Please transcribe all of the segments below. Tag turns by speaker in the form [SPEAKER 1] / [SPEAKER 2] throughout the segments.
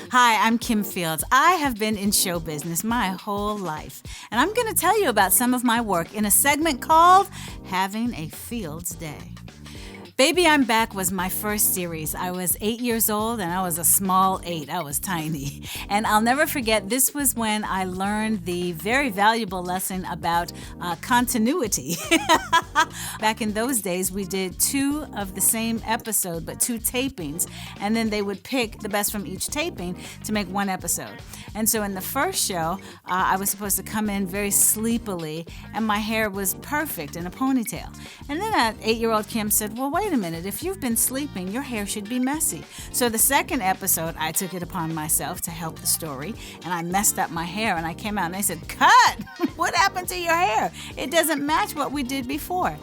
[SPEAKER 1] Hi, I'm Kim Fields. I have been in show business my whole life, and I'm going to tell you about some of my work in a segment called Having a Fields Day. Baby, I'm Back was my first series. I was 8 years old and I was a small 8. I was tiny. And I'll never forget, this was when I learned the very valuable lesson about continuity. Back in those days, we did 2 of the same episode, but 2 tapings, and then they would pick the best from each taping to make 1 episode. And so in the first show, I was supposed to come in very sleepily, and my hair was perfect in a ponytail. And then 8-year-old Kim said, well, wait a minute, if you've been sleeping, your hair should be messy. So the second episode, I took it upon myself to help the story, and I messed up my hair, and I came out and they said, cut! What happened to your hair? It doesn't match what we did before.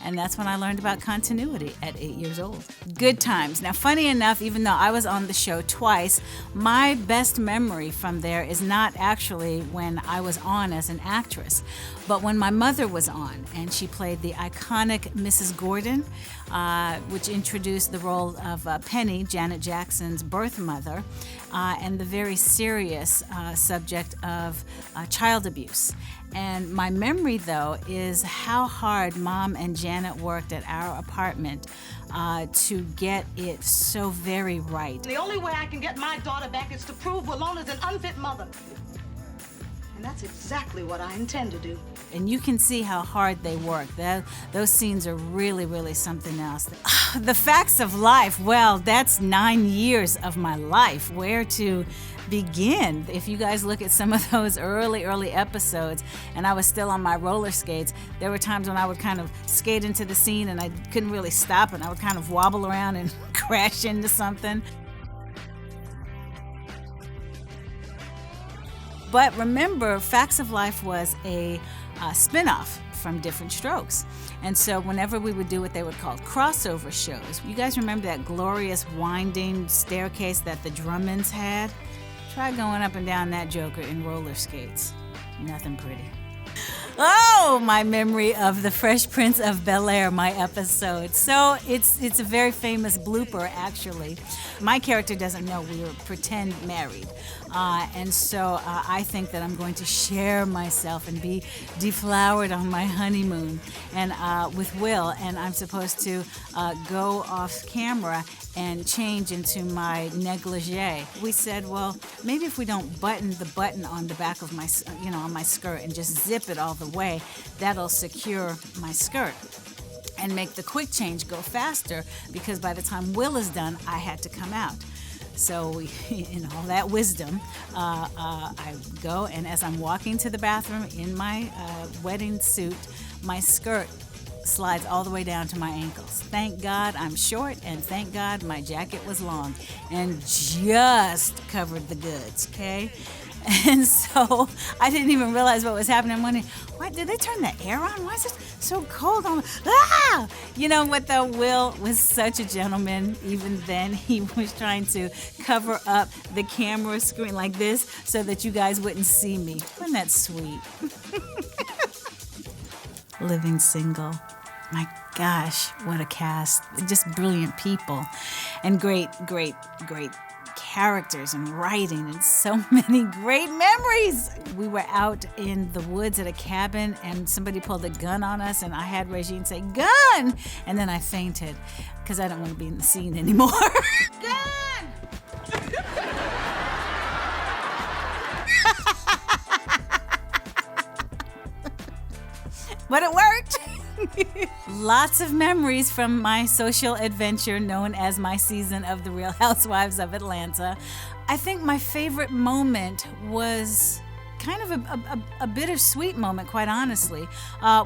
[SPEAKER 1] And that's when I learned about continuity at 8 years old. Good times. Now, funny enough, even though I was on the show twice, my best memory from there is not actually when I was on as an actress, but when my mother was on, and she played the iconic Mrs. Gordon, which introduced the role of Penny, Janet Jackson's birth mother, and the very serious subject of child abuse. And my memory, though, is how hard Mom and Janet worked at our apartment to get it so very right.
[SPEAKER 2] The only way I can get my daughter back is to prove Walona's an unfit mother. And that's exactly what I intend to do.
[SPEAKER 1] And you can see how hard they work. Those scenes are really, really something else. The facts of life, well, that's 9 years of my life. Where to begin? If you guys look at some of those early episodes, and I was still on my roller skates, there were times when I would kind of skate into the scene and I couldn't really stop, and I would kind of wobble around and crash into something. But remember, Facts of Life was a spin-off from Different Strokes. And so whenever we would do what they would call crossover shows, you guys remember that glorious winding staircase that the Drummonds had? Try going up and down that joker in roller skates. Nothing pretty. Oh, my memory of the Fresh Prince of Bel-Air, my episode. So it's a very famous blooper, actually. My character doesn't know we were pretend married. And so I think that I'm going to share myself and be deflowered on my honeymoon and with Will, and I'm supposed to go off camera and change into my negligee. We said, well, maybe if we don't button the button on the back of my, on my skirt and just zip it all the way, that'll secure my skirt and make the quick change go faster, because by the time Will is done, I had to come out. So in all that wisdom, I go, and as I'm walking to the bathroom in my wedding suit, my skirt slides all the way down to my ankles. Thank God I'm short, and thank God my jacket was long and just covered the goods, okay? And so I didn't even realize what was happening. I'm wondering, what, did they turn the air on? Why is it so cold? You know what, though? Will was such a gentleman. Even then, he was trying to cover up the camera screen like this so that you guys wouldn't see me. Wasn't that sweet? Living single. My gosh, what a cast. Just brilliant people and great characters and writing and so many great memories. We were out in the woods at a cabin and somebody pulled a gun on us, and I had Regine say, "Gun!" And then I fainted because I don't want to be in the scene anymore. Gun! But it worked. Lots of memories from my social adventure known as my season of the Real Housewives of Atlanta. I think my favorite moment was kind of a bittersweet moment, quite honestly,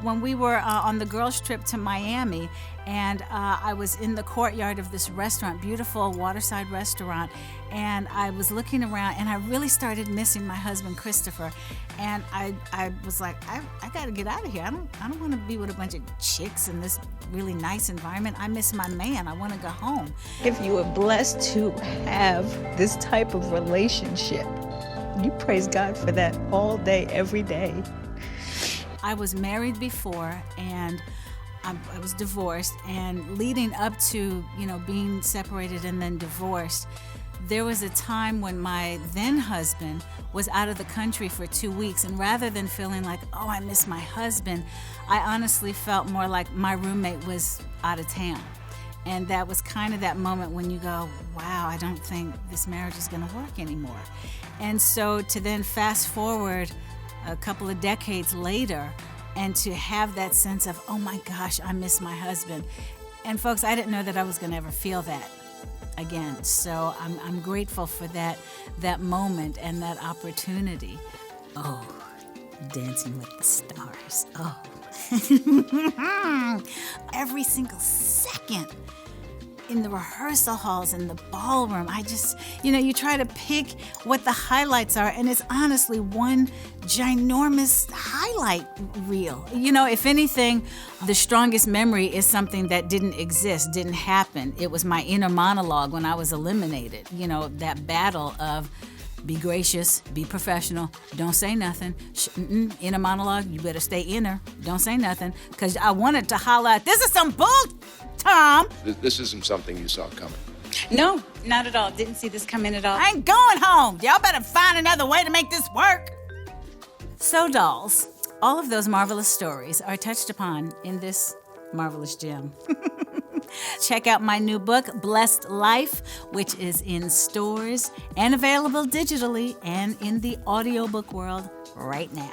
[SPEAKER 1] when we were on the girls' trip to Miami, and I was in the courtyard of this restaurant, beautiful waterside restaurant, and I was looking around, and I really started missing my husband, Christopher, and I was like, I got to get out of here. I don't want to be with a bunch of chicks in this really nice environment. I miss my man. I want to go home.
[SPEAKER 3] If you are blessed to have this type of relationship, you praise God for that all day, every day.
[SPEAKER 1] I was married before, and I was divorced, and leading up to, being separated and then divorced, there was a time when my then husband was out of the country for 2 weeks, and rather than feeling like, oh, I miss my husband, I honestly felt more like my roommate was out of town. And that was kind of that moment when you go, wow, I don't think this marriage is going to work anymore. And so to then fast forward a couple of decades later and to have that sense of, oh my gosh, I miss my husband. And folks, I didn't know that I was going to ever feel that again. So I'm grateful for that moment and that opportunity. Oh, Dancing with the Stars. Oh. Every single second in the rehearsal halls, in the ballroom, I just, you try to pick what the highlights are, and it's honestly one ginormous highlight reel. If anything, the strongest memory is something that didn't exist, didn't happen. It was my inner monologue when I was eliminated, that battle of be gracious, be professional, don't say nothing. Inner monologue, you better stay inner, don't say nothing. Because I wanted to holler out, this is some bull, Tom.
[SPEAKER 4] This isn't something you saw coming.
[SPEAKER 3] No, not at all. Didn't see this come in at all.
[SPEAKER 1] I ain't going home. Y'all better find another way to make this work. So, dolls, all of those marvelous stories are touched upon in this marvelous gem. Check out my new book, Blessed Life, which is in stores and available digitally and in the audiobook world right now.